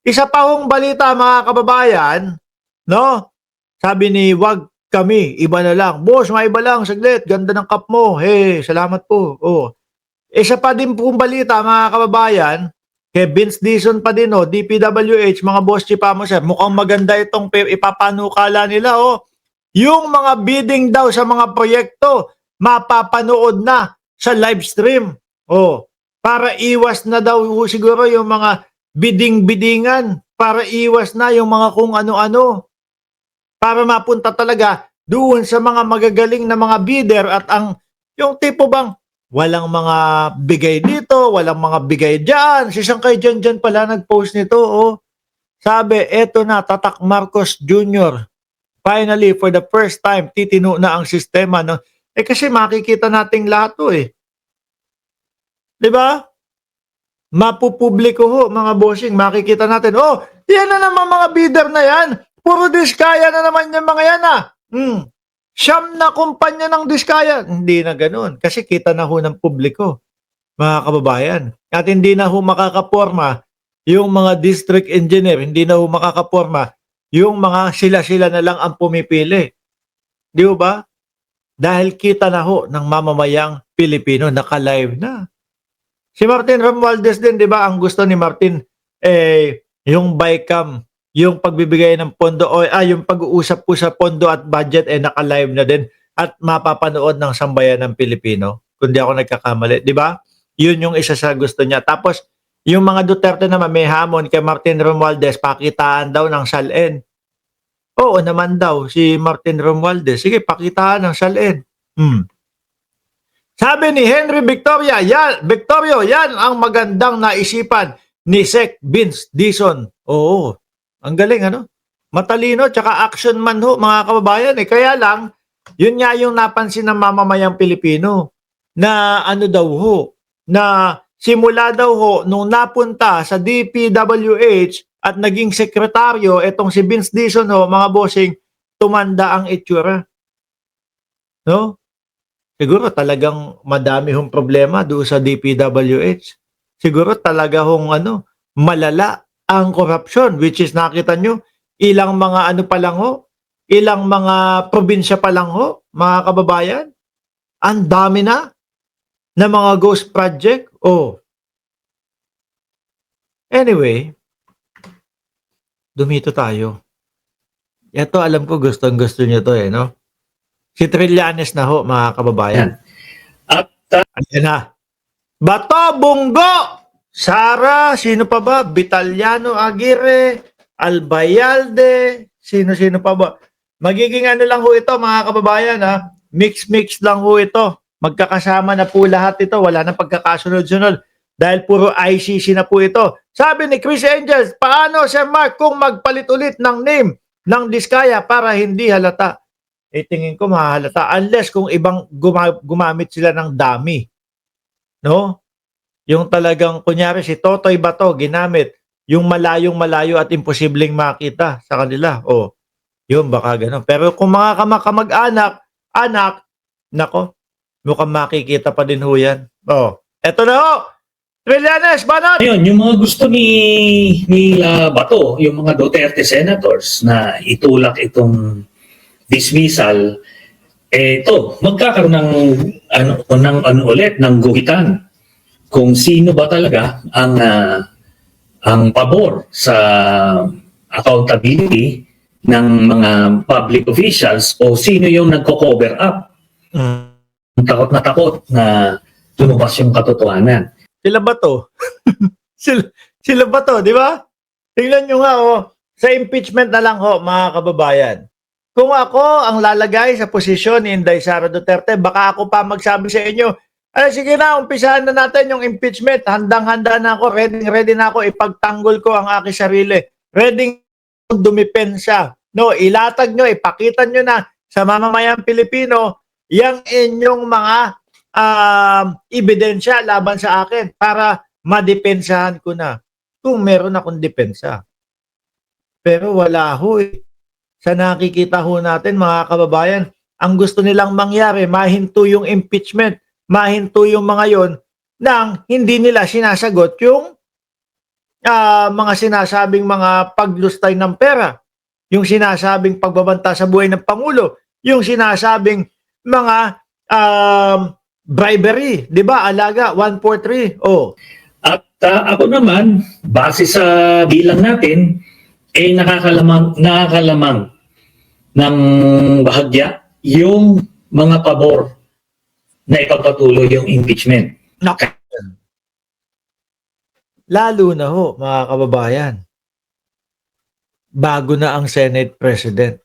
Isa pa hong balita mga kababayan, no? Sabi ni wag kami, iba na lang. Boss, maiba lang, saglit, ganda ng cup mo. Hey, salamat po. Oh. Isa pa din pong balita mga kababayan, kay Vince Dizon pa din, oh, DPWH, mga boss chipa mo sir, mukhang maganda itong ipapanukala nila, oh. Yung mga bidding daw sa mga proyekto, mapapanood na sa live stream. Oh, para iwas na daw siguro yung mga bidding-biddingan, para iwas na yung mga kung ano-ano, para mapunta talaga doon sa mga magagaling na mga bidder at ang yung tipo bang walang mga bigay dito, walang mga bigay diyan. Si Sangkay Jan pala nag-post nito, oh. Sabi, eto na, Tatak Marcos Jr. Finally, for the first time, titino na ang sistema. No? Eh kasi makikita nating lahat to eh. Di ba? Mapupubliko ho, mga bossing. Makikita natin, oh, yan na naman mga bidder na yan. Puro diskaya na naman yung mga yan ah. Siyam na kumpanya ng diskaya. Hindi na ganun. Kasi kita na ho ng publiko, mga kababayan. At hindi na ho makakaporma yung mga district engineer. Hindi na ho makakaporma yung mga sila-sila na lang ang pumipili. Di ba? Dahil kita na ho ng mamamayang Pilipino, naka-live na. Si Martin Romualdez din, di ba? Ang gusto ni Martin, yung BICAM, yung pagbibigay ng pondo, o yung pag-uusap po sa pondo at budget, naka-live na din at mapapanood ng sambayan ng Pilipino. Kung di ako nagkakamali, di ba? Yun yung isa sa gusto niya. Tapos, yung mga Duterte naman may hamon kay Martin Romualdez, pakitaan daw ng salin. Oo naman daw, si Martin Romualdez. Sige, pakitaan ng salin. Sabi ni Henry Victorio, yan ang magandang naisipan ni Sec Vince Dizon. Oo, ang galing ano? Matalino, tsaka action man ho, mga kababayan. Kaya lang, yun nga yung napansin ng mamamayang Pilipino na ano daw ho, na simula daw ho, nung napunta sa DPWH at naging sekretaryo, etong si Vince Dizon ho, mga bossing, tumanda ang itsura. No? Siguro talagang madami hong problema doon sa DPWH. Siguro talaga hong malala ang korupsyon, which is nakita nyo, ilang mga ano pa lang ho, ilang mga probinsya pa lang ho, mga kababayan. Ang dami na mga ghost project. Oh. Anyway, dumito tayo. Ito alam ko gustong-gusto nyo to no? Si Trillanes na ho, mga kababayan. At ayan na. Bato, Bunggo, Sara, sino pa ba? Vitaliano Aguirre, Albayalde, sino-sino pa ba? Magiging ano lang ho ito, mga kababayan ha. Mix-mix lang ho ito. Magkakasama na po lahat ito. Wala nang pagkakasunod-sunod. Dahil puro ICC na po ito. Sabi ni Chris Angels, paano Sir Mark kung magpalit ulit ng name ng Diskaya para hindi halata? Tingin ko mahalata unless kung ibang gumamit sila ng dummy. No? Yung talagang kunyari si Totoy Bato ginamit yung malayong-malayo at imposibleng makita sa kanila. Oh, yun baka gano'n. Pero kung mga anak, nako, mukhang makikita pa din ho yan. Oh, eto na ho! Trillanes, banat! ngayon, yung mga gusto ni Bato, yung mga Duterte senators na itulak itong dismissal, ito, magkakaroon ng ulit, ng guhitan kung sino ba talaga ang pabor sa accountability ng mga public officials o sino yung nagko-cover up. Takot na lumabas yung katotohanan. Sila ba to? sila ba to, di ba? Tingnan nyo nga, sa impeachment na lang ho, mga kababayan. Kung ako ang lalagay sa posisyon ni Inday Sara Duterte, baka ako pa magsabi sa inyo, sige na, umpisahan na natin yung impeachment. Handang-handa na ako, ready na ako, ipagtanggol ko ang aking sarili. Ready dumipensa. No, ilatag nyo, ipakita nyo na sa mamamayang Pilipino, yung inyong mga ebidensya laban sa akin para madepensahan ko na kung meron akong depensa. Pero wala ho Sa nakikita ho natin, mga kababayan, ang gusto nilang mangyari, mahinto yung impeachment, mahinto yung mga yon nang hindi nila sinasagot yung mga sinasabing mga paglustay ng pera, yung sinasabing pagbabanta sa buhay ng Pangulo, yung sinasabing mga bribery, 'di ba? Alaga 143. Oh, At ako naman, base sa bilang natin, nakakalamang ng bahagya yung mga pabor na ipagpatuloy yung impeachment. naku. Lalo na ho, mga kababayan, bago na ang Senate President.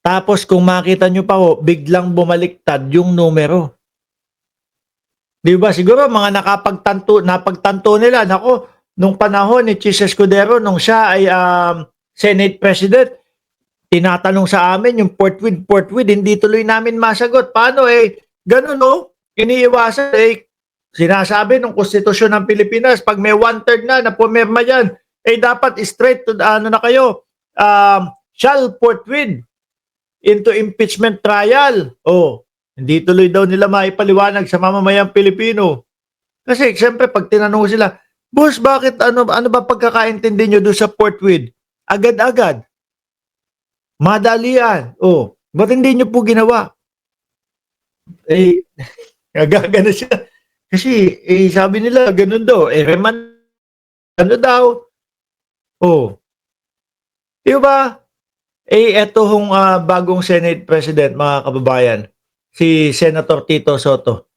Tapos kung makita nyo pa ho, biglang bumaliktad yung numero. Di ba? Siguro mga napagtanto nila, nako, nung panahon ni Chis Escudero, nung siya ay Senate President, tinatanong sa amin yung forthwith, hindi tuloy namin masagot. Paano ganun no? Iniiwasan sinasabi ng konstitusyon ng Pilipinas, pag may 1/3 na pumirma yan, dapat straight to na kayo, shall forthwith into impeachment trial. Oh, hindi tuloy daw nila maipaliwanag sa mamamayang Pilipino. Kasi siyempre pag tinanong sila, boss, bakit ano ba pagkakaintindi nyo doon sa forthwith? Agad-agad. Madalian. Oh, ba't hindi nyo po ginawa? Gagana siya. Kasi sabi nila ganun daw. Ano daw? Oh. Di ba? Eto hong bagong Senate President, mga kababayan, si Senator Tito Soto.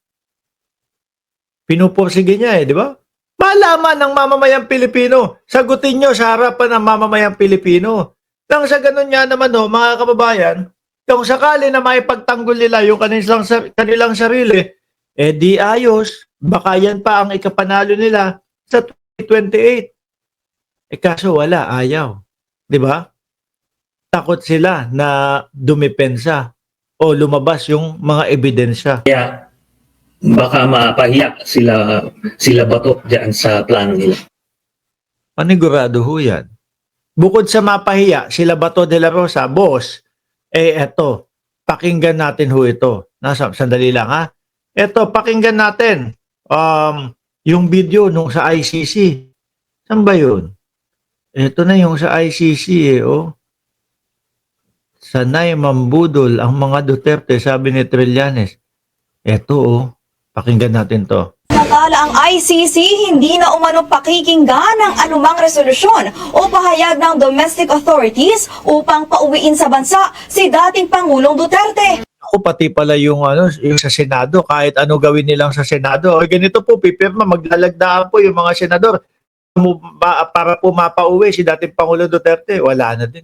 Pinupursige niya di ba? Malaman ng mamamayang Pilipino. Sagutin nyo sa harapan ng mamamayang Pilipino. Nang sa ganun nga naman mga kababayan, kung sakali na maipagtanggol nila yung kanilang sarili, di ayos, baka yan pa ang ikapanalo nila sa 2028. Kaso wala, ayaw. Di ba? Takot sila na dumepensa o lumabas yung mga ebidensya. Kaya baka mapahiya sila Bato diyan sa plano nila. Panigurado ho yan. Bukod sa mapahiya, sila Bato de la Rosa, boss, eto, pakinggan natin ho ito. Sandali lang ha. Eto, pakinggan natin yung video nung sa ICC. Saan ba yun? Ito na yung sa ICC oh. Sanay mambudol ang mga Duterte, sabi ni Trillanes. Eto pakinggan natin to. Samantala ang ICC hindi na umano pakikinggan ng anumang resolusyon o pahayag ng domestic authorities upang pauwiin sa bansa si dating Pangulong Duterte. Ako pati pala yung sa Senado, kahit ano gawin nilang sa Senado. Ganito po, pipirma, maglalagdaan po yung mga senador para po mapauwi si dating Pangulong Duterte. Wala na din.